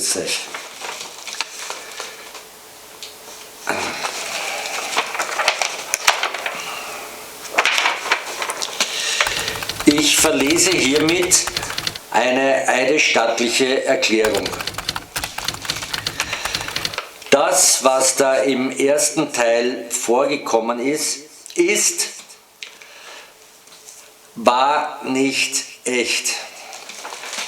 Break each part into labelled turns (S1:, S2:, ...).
S1: Grüß euch. Ich verlese hiermit eine eidesstattliche Erklärung. Das, was da im ersten Teil vorgekommen ist, war nicht echt.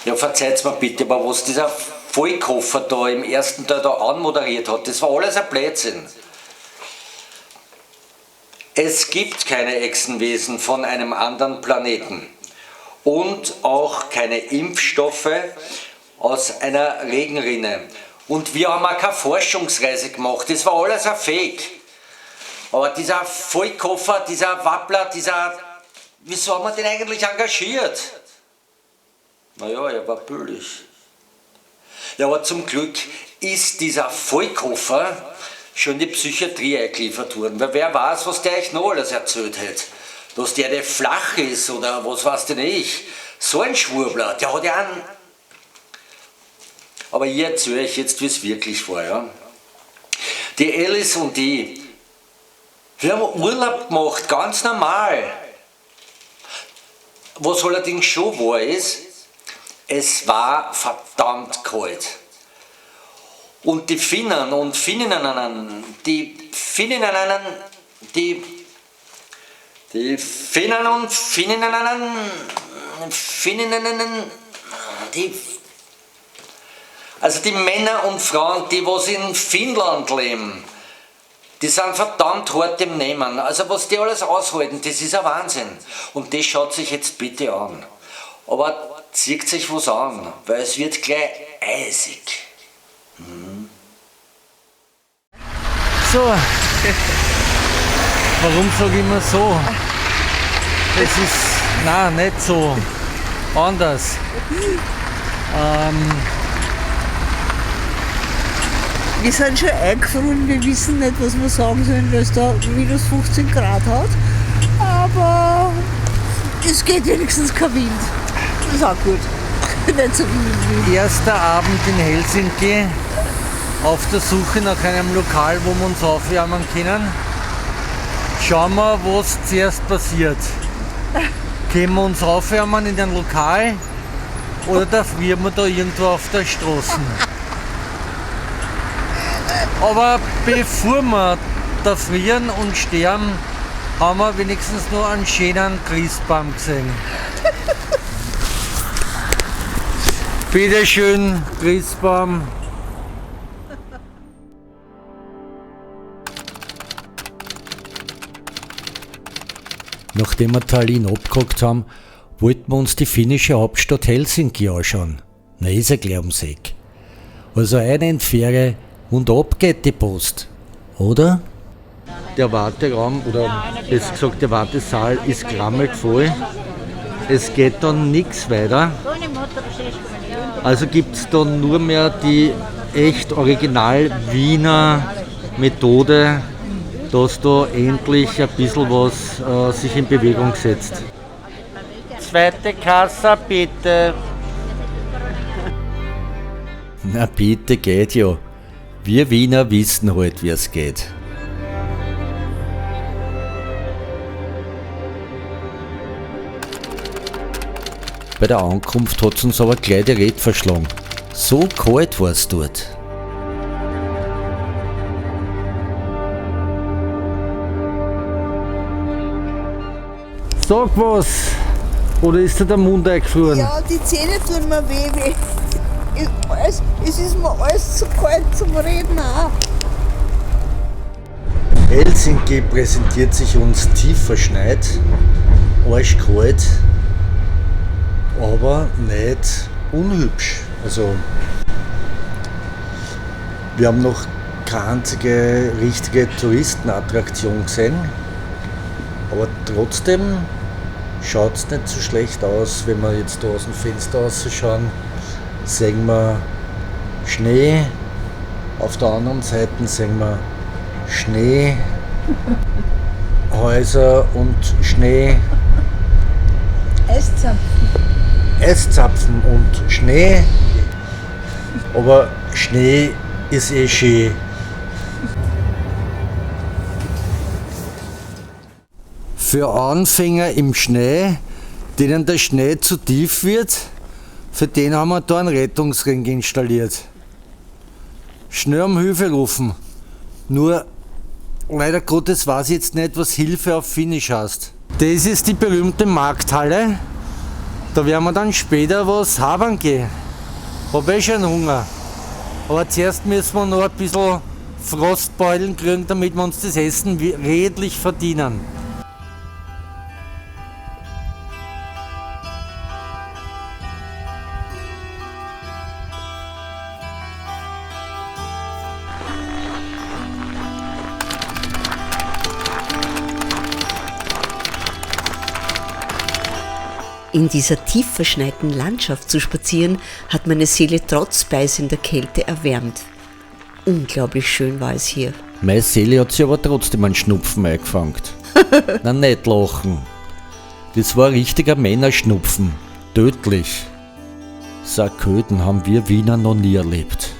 S1: Ja, verzeiht's mir bitte, aber was dieser Vollkoffer da im ersten Teil da anmoderiert hat, das war alles ein Blödsinn. Es gibt keine Echsenwesen von einem anderen Planeten und auch keine Impfstoffe aus einer Regenrinne. Und wir haben auch keine Forschungsreise gemacht, das war alles ein Fake. Aber dieser Vollkoffer, dieser Wappler, wieso haben wir den eigentlich engagiert? Naja, er war billig. Ja, aber zum Glück ist dieser Vollkoffer schon in die Psychiatrie eingeliefert worden. Weil wer weiß, was der euch noch alles erzählt hat. Dass der flach ist oder was weiß denn ich. So ein Schwurbler, der hat ja einen... Aber ich erzähle euch jetzt, wie es wirklich war. Ja? Die Alice und ich, wir haben Urlaub gemacht, ganz normal. Was allerdings schon wahr ist, es war verdammt kalt. Und die Finnen und Finninnen, die Finnen und Finninnen, also die Männer und Frauen, die was in Finnland leben, die sind verdammt hart im Nehmen. Also was die alles aushalten, das ist ein Wahnsinn. Und das schaut sich jetzt bitte an. Aber zieht sich was an, weil es wird gleich eisig.
S2: So, warum sage ich immer so? Es ist, nein, nicht so, anders.
S3: Wir sind schon eingefroren, wir wissen nicht, was wir sagen sollen, weil es da minus 15 Grad hat. Aber es geht wenigstens kein Wind. Das ist auch gut. Nicht so wie Wind.
S2: Erster Abend in Helsinki, auf der Suche nach einem Lokal, wo wir uns aufwärmen können. Schauen wir, was zuerst passiert. Können wir uns aufwärmen in ein Lokal oder frieren wir da irgendwo auf der Straße? Aber bevor wir da frieren und sterben, haben wir wenigstens noch einen schönen Christbaum gesehen. Bitte schön, Christbaum.
S4: Nachdem wir Tallinn abgehakt haben, wollten wir uns die finnische Hauptstadt Helsinki anschauen. Na, ist ja gleich ums Eck. Also eine in die Fähre und ab geht die Post. Oder?
S2: Der Warteraum, oder besser gesagt der Wartesaal, ist krammelt voll. Es geht dann nichts weiter. Also gibt es dann nur mehr die echt original Wiener Methode, dass da endlich ein bisschen was sich in Bewegung setzt. Zweite Kasse bitte.
S4: Na bitte, geht ja. Wir Wiener wissen halt, wie es geht. Bei der Ankunft hat es uns aber gleich die Red verschlagen. So kalt war es dort.
S2: Sag was! Oder ist dir der Mund eingefroren?
S3: Ja, die Zähne tun mir weh. Es ist mir alles zu kalt zum Reden auch.
S4: Helsinki präsentiert sich uns tief verschneit, arschkalt, aber nicht unhübsch. Also wir haben noch keine einzige richtige Touristenattraktion gesehen, aber trotzdem schaut es nicht so schlecht aus, wenn wir jetzt da aus dem Fenster rausschauen. Sehen wir Schnee, auf der anderen Seite sehen wir Schnee, Häuser und Schnee,
S3: Eiszapfen.
S4: Eiszapfen und Schnee. Aber Schnee ist eh schön. Für Anfänger im Schnee, denen der Schnee zu tief wird, für den haben wir da einen Rettungsring installiert. Schnell um Hilfe rufen. Nur leider Gottes weiß ich jetzt nicht, was Hilfe auf Finnisch heißt. Das ist die berühmte Markthalle. Da werden wir dann später was haben gehen. Hab eh schon Hunger. Aber zuerst müssen wir noch ein bisschen Frostbeulen kriegen, damit wir uns das Essen redlich verdienen.
S5: In dieser tief verschneiten Landschaft zu spazieren, hat meine Seele trotz beißender Kälte erwärmt. Unglaublich schön war es hier.
S4: Meine Seele hat sich aber trotzdem einen Schnupfen eingefangen. Na, nicht lachen. Das war ein richtiger Männerschnupfen. Tödlich. So Köden haben wir Wiener noch nie erlebt.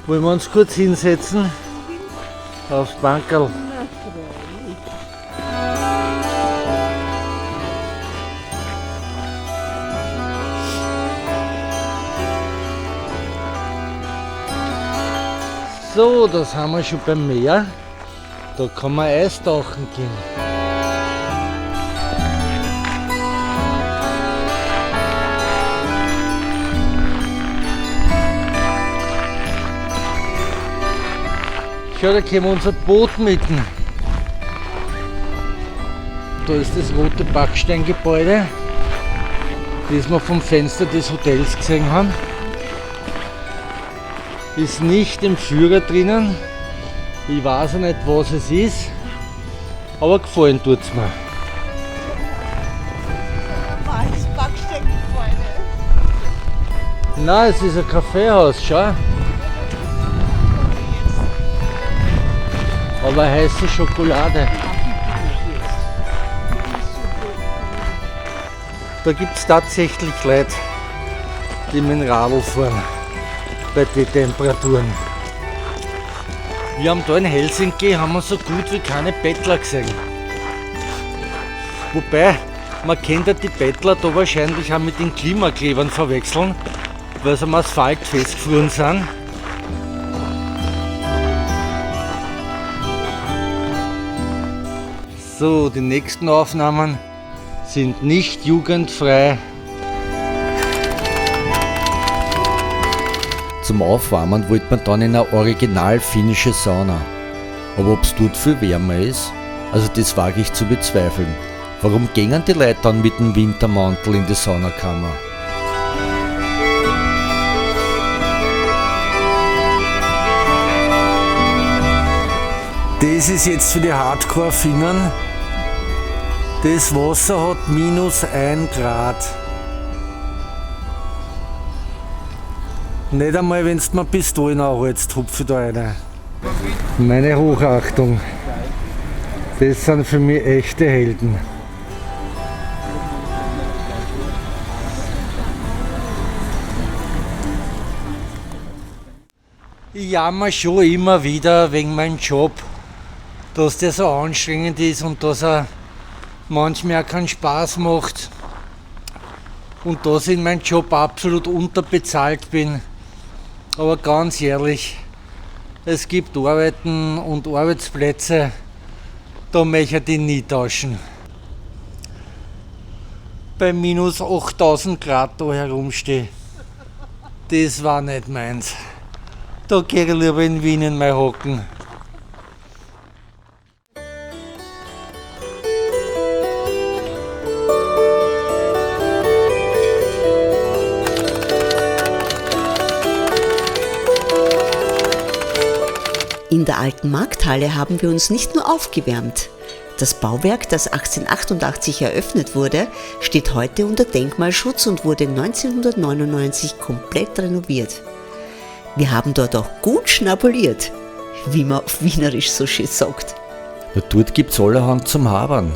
S2: Wollen wir uns kurz hinsetzen? Aufs Bankerl. So, da sind wir schon beim Meer. Da kann man eistauchen gehen. Schau, da können wir unser Boot mitten. Da ist das rote Backsteingebäude, das wir vom Fenster des Hotels gesehen haben. Ist nicht im Führer drinnen. Ich weiß auch nicht, was es ist, aber gefallen tut es mir.
S3: Das Backsteingebäude.
S2: Nein, es ist ein Kaffeehaus, schau. Aber heiße Schokolade. Da gibt es tatsächlich Leute, die mit dem Radl fahren bei den Temperaturen. Wir haben da in Helsinki haben wir so gut wie keine Bettler gesehen. Wobei, man kennt ja die Bettler da wahrscheinlich auch mit den Klimaklebern verwechseln, weil sie am Asphalt festgefroren sind. So, die nächsten Aufnahmen sind nicht jugendfrei.
S4: Zum Aufwärmen wollte man dann in eine original finnische Sauna. Aber ob es dort viel wärmer ist, also das wage ich zu bezweifeln. Warum gehen die Leute dann mit dem Wintermantel in die Saunakammer?
S2: Das ist jetzt für die Hardcore-Finnen. Das Wasser hat -1 Grad. Nicht einmal, wenn du mir Pistolen anhältst, hupfe ich da rein. Meine Hochachtung. Das sind für mich echte Helden. Ich jammer schon immer wieder wegen meinem Job, dass der so anstrengend ist und dass er manchmal auch keinen Spaß macht und dass ich in meinem Job absolut unterbezahlt bin. Aber ganz ehrlich, es gibt Arbeiten und Arbeitsplätze, da möchte ich nie tauschen. Bei -8000 Grad da herumstehe, das war nicht meins. Da gehe ich lieber in Wien in mein Hocken.
S5: In der alten Markthalle haben wir uns nicht nur aufgewärmt. Das Bauwerk, das 1888 eröffnet wurde, steht heute unter Denkmalschutz und wurde 1999 komplett renoviert. Wir haben dort auch gut schnabuliert, wie man auf Wienerisch so schön sagt.
S2: Ja, dort gibt's allerhand zum Habern.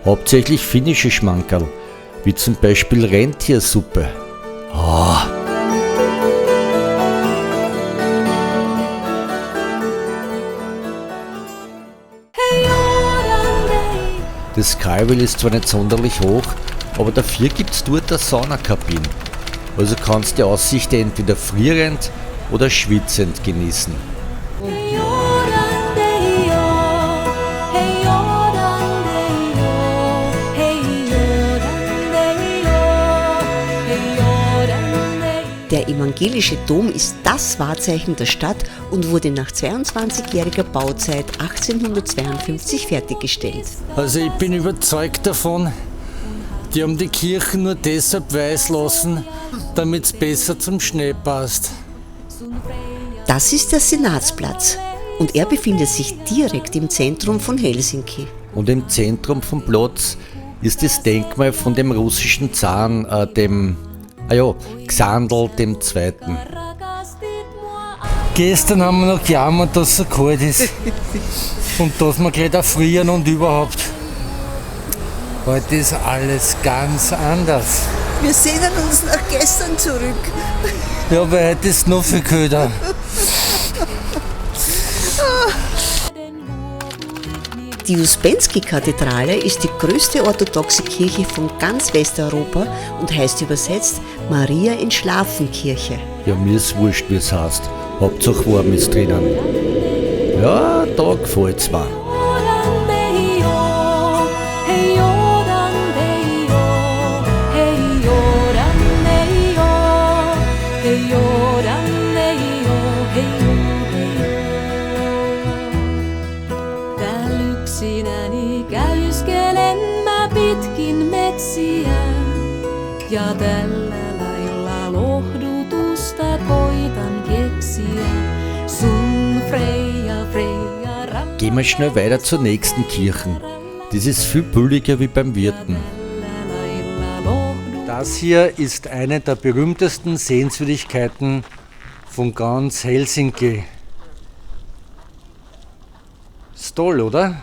S2: Hauptsächlich finnische Schmankerl, wie zum Beispiel Rentiersuppe. Das Skywell ist zwar nicht sonderlich hoch, aber dafür gibt's dort eine Saunakabine. Also kannst du die Aussicht entweder frierend oder schwitzend genießen.
S5: Der evangelische Dom ist das Wahrzeichen der Stadt und wurde nach 22-jähriger Bauzeit 1852 fertiggestellt.
S2: Also ich bin überzeugt davon, die haben die Kirchen nur deshalb weiß lassen, damit es besser zum Schnee passt.
S5: Das ist der Senatsplatz und er befindet sich direkt im Zentrum von Helsinki.
S2: Und im Zentrum vom Platz ist das Denkmal von dem russischen Zaren, Xandl II. Gestern haben wir noch gejammert, dass es so kalt ist und dass wir gleich da frieren und überhaupt. Heute ist alles ganz anders.
S3: Wir sehnen uns nach gestern zurück.
S2: Ja, aber heute ist noch viel kälter.
S5: Die Uspensky-Kathedrale ist die größte orthodoxe Kirche von ganz Westeuropa und heißt übersetzt Maria in Schlafenkirche.
S2: Ja, mir ist wurscht, wie es heißt. Hauptsache warm ist drinnen. Ja, da gefällt's mir.
S6: Ja tällä lailla lohdutusta koitan keksiä. Sun Freya, Freya,
S2: Gehen wir schnell weiter zur nächsten Kirche. Das ist viel billiger wie beim Wirten. Das hier ist eine der berühmtesten Sehenswürdigkeiten von ganz Helsinki. Ist toll, oder?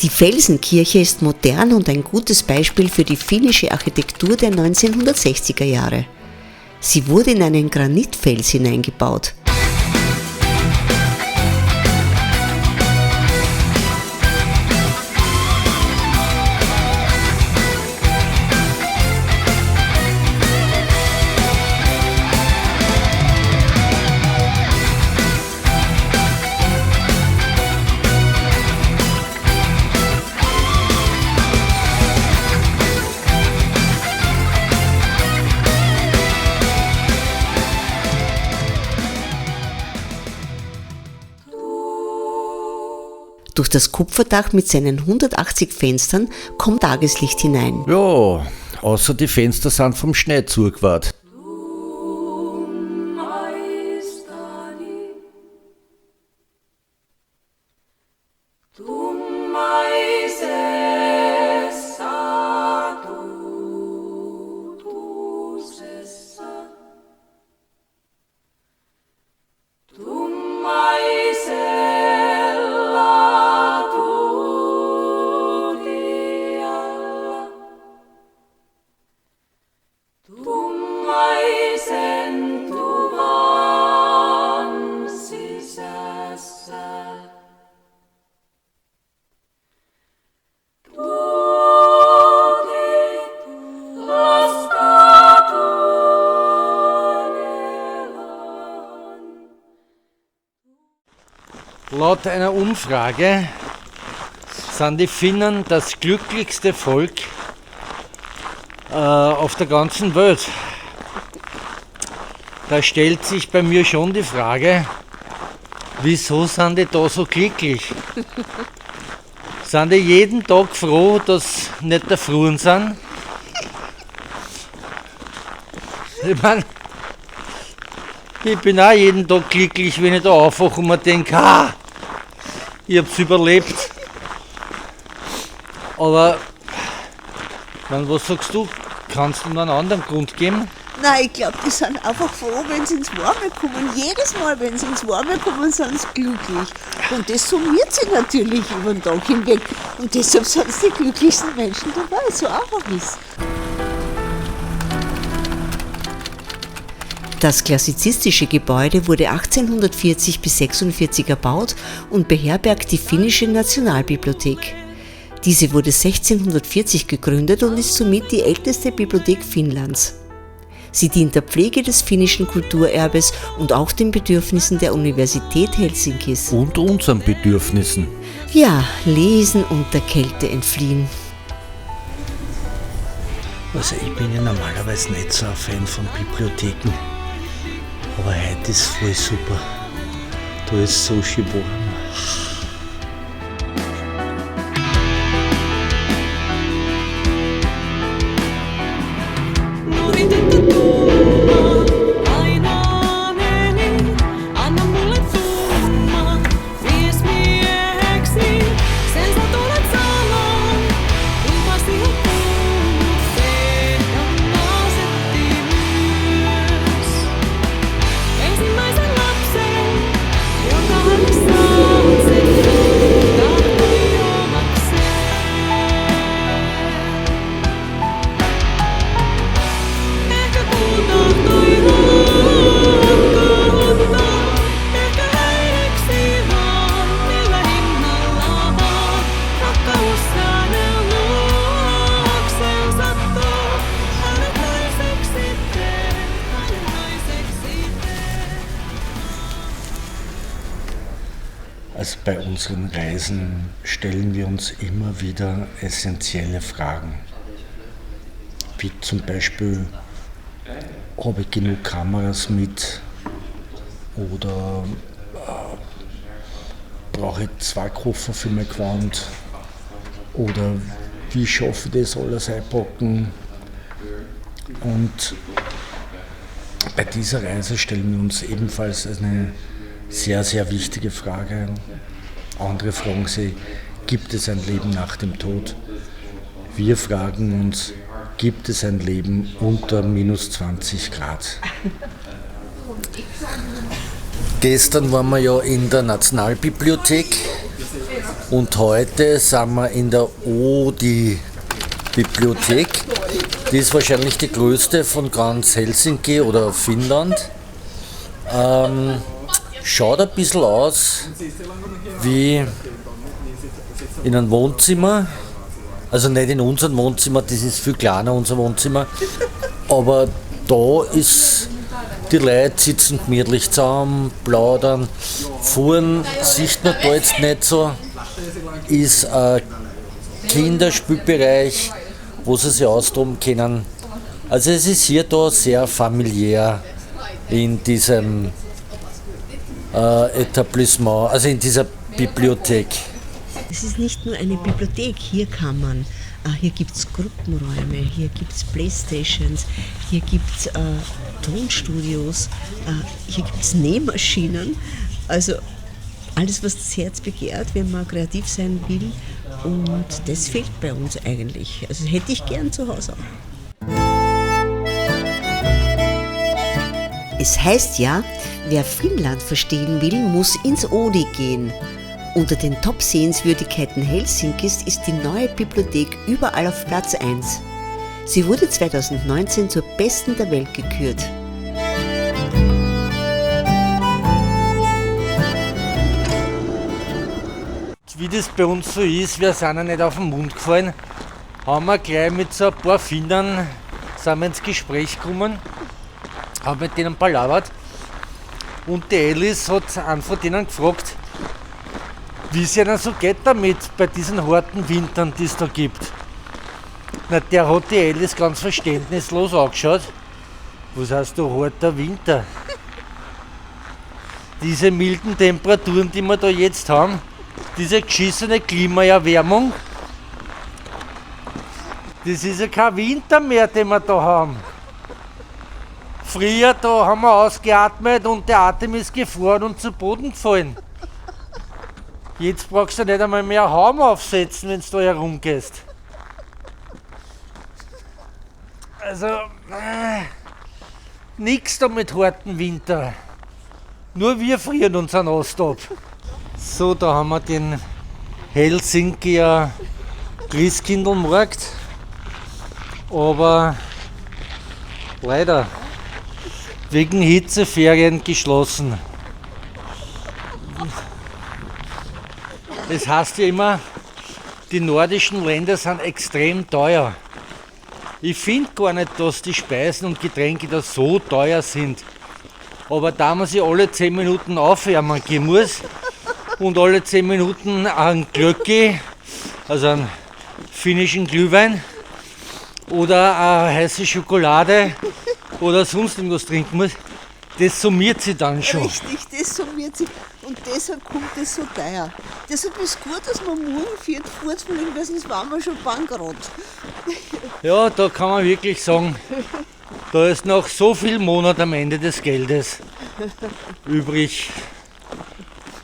S5: Die Felsenkirche ist modern und ein gutes Beispiel für die finnische Architektur der 1960er Jahre. Sie wurde in einen Granitfels hineingebaut. Durch das Kupferdach mit seinen 180 Fenstern kommt Tageslicht hinein.
S2: Ja, außer die Fenster sind vom Schnee zugewahrt. Laut einer Umfrage sind die Finnen das glücklichste Volk auf der ganzen Welt. Da stellt sich bei mir schon die Frage, wieso sind die da so glücklich? Sind die jeden Tag froh, dass nicht erfroren sind? Ich meine, Ich bin auch jeden Tag glücklich, wenn ich da aufwache und mir denke, ich hab's überlebt. Aber, was sagst du? Kannst du mir einen anderen Grund geben?
S3: Nein, ich glaube, die sind einfach froh, wenn sie ins Warme kommen. Jedes Mal, wenn sie ins Warme kommen, sind sie glücklich. Und das summiert sich natürlich über den Tag hinweg. Und deshalb sind es die glücklichsten Menschen dabei. So einfach ist.
S5: Das klassizistische Gebäude wurde 1840 bis 46 erbaut und beherbergt die finnische Nationalbibliothek. Diese wurde 1640 gegründet und ist somit die älteste Bibliothek Finnlands. Sie dient der Pflege des finnischen Kulturerbes und auch den Bedürfnissen der Universität Helsinkis.
S2: Und unseren Bedürfnissen.
S5: Ja, lesen und der Kälte entfliehen.
S4: Also ich bin ja normalerweise nicht so ein Fan von Bibliotheken. Aber heute ist voll super. Da ist so schön warm. Also bei unseren Reisen stellen wir uns immer wieder essentielle Fragen. Wie zum Beispiel, habe ich genug Kameras mit oder brauche ich 2 Koffer für mein Gewand oder wie schaffe ich das alles einpacken. Und bei dieser Reise stellen wir uns ebenfalls eine sehr, sehr wichtige Frage. Andere fragen sich, gibt es ein Leben nach dem Tod? Wir fragen uns, gibt es ein Leben unter minus 20 Grad? Gestern waren wir ja in der Nationalbibliothek und heute sind wir in der Oodi-Bibliothek. Die ist wahrscheinlich die größte von ganz Helsinki oder Finnland. Schaut ein bisschen aus wie in einem Wohnzimmer. Also nicht in unserem Wohnzimmer, das ist viel kleiner, unser Wohnzimmer. Aber da ist, die Leute sitzen gemütlich zusammen, plaudern. Vorn sieht man da jetzt nicht so, ist ein Kinderspielbereich, wo sie sich austoben können. Also es ist hier da sehr familiär in diesem Etablissement, also in dieser Bibliothek.
S5: Es ist nicht nur eine Bibliothek, hier kann man, hier gibt es Gruppenräume, hier gibt es Playstations, hier gibt es Tonstudios, hier gibt es Nähmaschinen, also alles, was das Herz begehrt, wenn man kreativ sein will, und das fehlt bei uns eigentlich, also hätte ich gern zu Hause auch. Es heißt ja, wer Finnland verstehen will, muss ins Oodi gehen. Unter den Top-Sehenswürdigkeiten Helsinkis ist die neue Bibliothek überall auf Platz 1. Sie wurde 2019 zur besten der Welt gekürt.
S2: Wie das bei uns so ist, wir sind ja nicht auf den Mund gefallen, haben wir gleich mit so ein paar Finnern sind wir ins Gespräch gekommen, haben mit denen palavert und die Alice hat einen von denen gefragt, wie es ihnen so geht damit bei diesen harten Wintern, die es da gibt. Na, der hat die Alice ganz verständnislos angeschaut. Was heißt da harter Winter? Diese milden Temperaturen, die wir da jetzt haben, diese geschissene Klimaerwärmung, das ist ja kein Winter mehr, den wir da haben. Früher, da haben wir ausgeatmet und der Atem ist gefroren und zu Boden gefallen. Jetzt brauchst du nicht einmal mehr Haum aufsetzen, wenn du da herumgehst. Also, nix da mit harten Winter. Nur wir frieren uns an Ost ab. So, da haben wir den Helsinkier Christkindlmarkt. Aber leider wegen Hitzeferien geschlossen. Es heißt ja immer, die nordischen Länder sind extrem teuer. Ich finde gar nicht, dass die Speisen und Getränke da so teuer sind. Aber da man sich alle 10 Minuten aufwärmen gehen muss und alle 10 Minuten einen Glöcki, also einen finnischen Glühwein oder eine heiße Schokolade oder sonst irgendwas trinken muss, das summiert sich dann schon.
S3: Richtig, das summiert sich. Und deshalb kommt das so teuer. Deshalb ist es gut, dass wir morgen fortfliegen, weil sonst waren wir schon bankrott.
S2: Ja, da kann man wirklich sagen, da ist noch so viel Monat am Ende des Geldes übrig.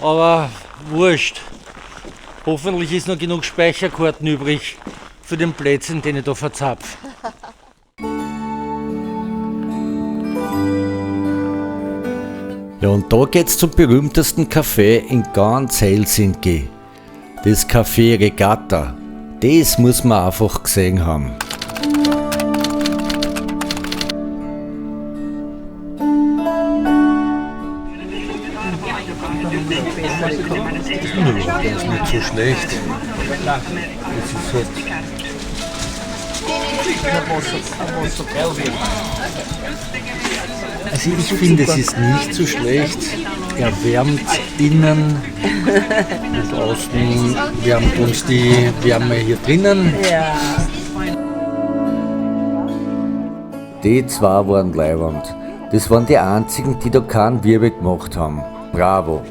S2: Aber wurscht. Hoffentlich ist noch genug Speicherkarten übrig für den Plätzchen, den ich da verzapfe.
S4: Ja, und da geht's zum berühmtesten Café in ganz Helsinki. Das Café Regatta. Das muss man einfach gesehen haben.
S2: Das ist nicht so schlecht. Also ich finde, es ist nicht so schlecht. Er wärmt innen und außen wärmt uns die Wärme hier drinnen.
S4: Die zwei waren leiwand. Das waren die einzigen, die da keinen Wirbel gemacht haben. Bravo.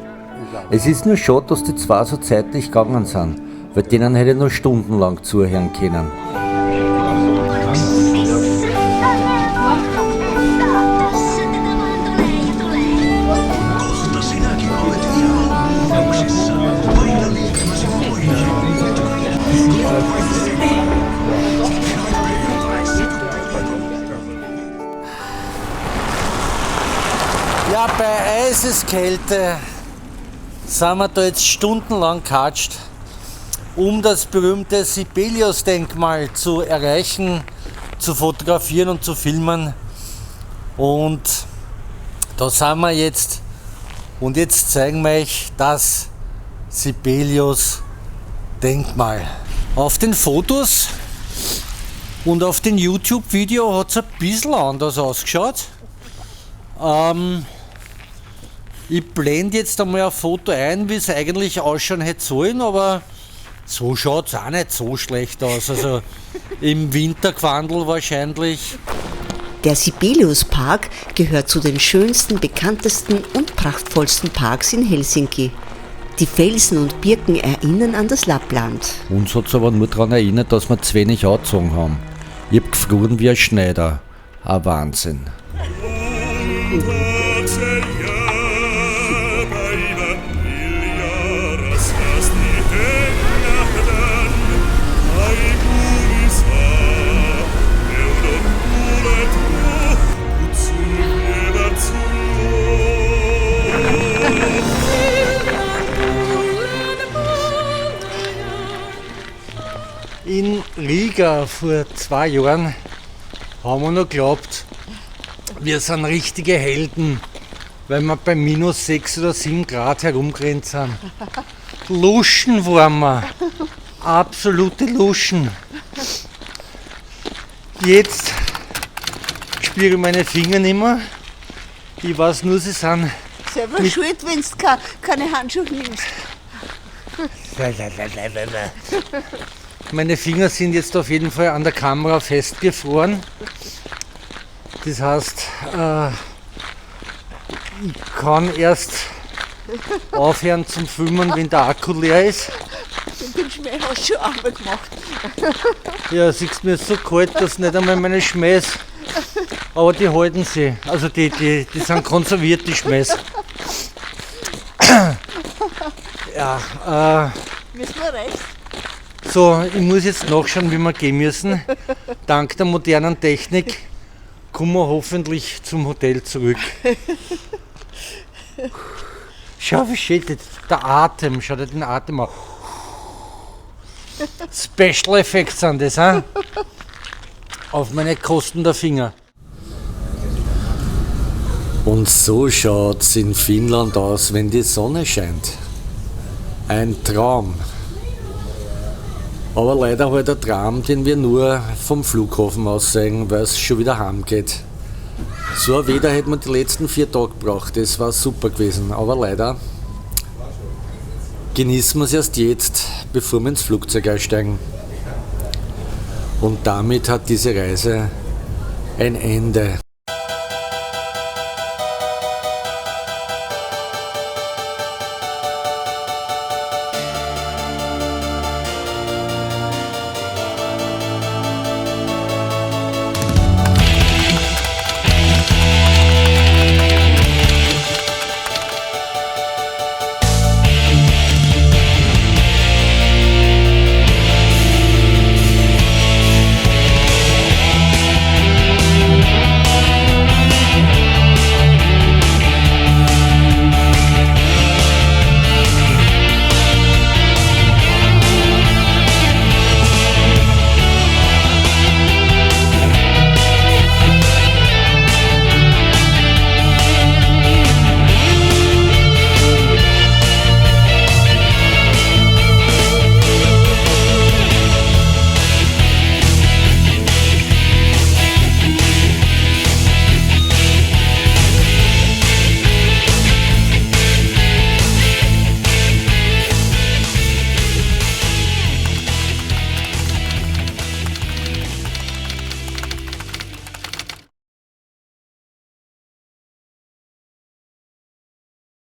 S4: Es ist nur schade, dass die zwei so zeitlich gegangen sind, weil denen hätte ich noch stundenlang zuhören können.
S2: Ja, bei Eiseskälte sind wir da jetzt stundenlang gekatscht, um das berühmte Sibelius-Denkmal zu erreichen, zu fotografieren und zu filmen. Und da sind wir jetzt und jetzt zeigen wir euch das Sibelius-Denkmal. Auf den Fotos und auf dem YouTube-Video hat es ein bisschen anders ausgeschaut. Ich blende jetzt einmal ein Foto ein, wie es eigentlich ausschauen hätte sollen, aber so schaut es auch nicht so schlecht aus. Also im Wintergewandel wahrscheinlich.
S5: Der Sibelius-Park gehört zu den schönsten, bekanntesten und prachtvollsten Parks in Helsinki. Die Felsen und Birken erinnern an das Lappland.
S4: Uns hat es aber nur daran erinnert, dass wir zu wenig angezogen haben. Ich hab gefroren wie ein Schneider. Ein Wahnsinn.
S2: In Riga vor 2 Jahren haben wir noch geglaubt, wir sind richtige Helden, weil wir bei minus 6 oder 7 Grad herumgerannt sind. Luschen waren wir. Absolute Luschen. Jetzt spüre ich meine Finger nicht mehr. Ich weiß nur, sie sind...
S3: Selber schuld, wenn du keine Handschuhe nimmst.
S2: Meine Finger sind jetzt auf jeden Fall an der Kamera festgefroren. Das heißt, ich kann erst aufhören zum Filmen, wenn der Akku leer ist.
S3: Den Schmäh hast du schon einmal gemacht.
S2: Ja, siehst du, mir ist so kalt, dass nicht einmal meine Schmähs aber die halten sie. Also die sind konserviert, die Schmäß. Ja,
S3: Müssen wir rechts?
S2: so, ich muss jetzt nachschauen, wie wir gehen müssen. Dank der modernen Technik kommen wir hoffentlich zum Hotel zurück. Schau, wie schön der Atem, schau dir den Atem an. Special Effects sind das, hein? Auf meine Kosten der Finger.
S4: Und so schaut's in Finnland aus, wenn die Sonne scheint. Ein Traum. Aber leider halt ein Traum, den wir nur vom Flughafen aus sehen, weil es schon wieder heimgeht. So ein Wetter hätte man die letzten 4 Tage gebraucht, das war super gewesen. Aber leider genießen wir es erst jetzt, bevor wir ins Flugzeug einsteigen. Und damit hat diese Reise ein Ende.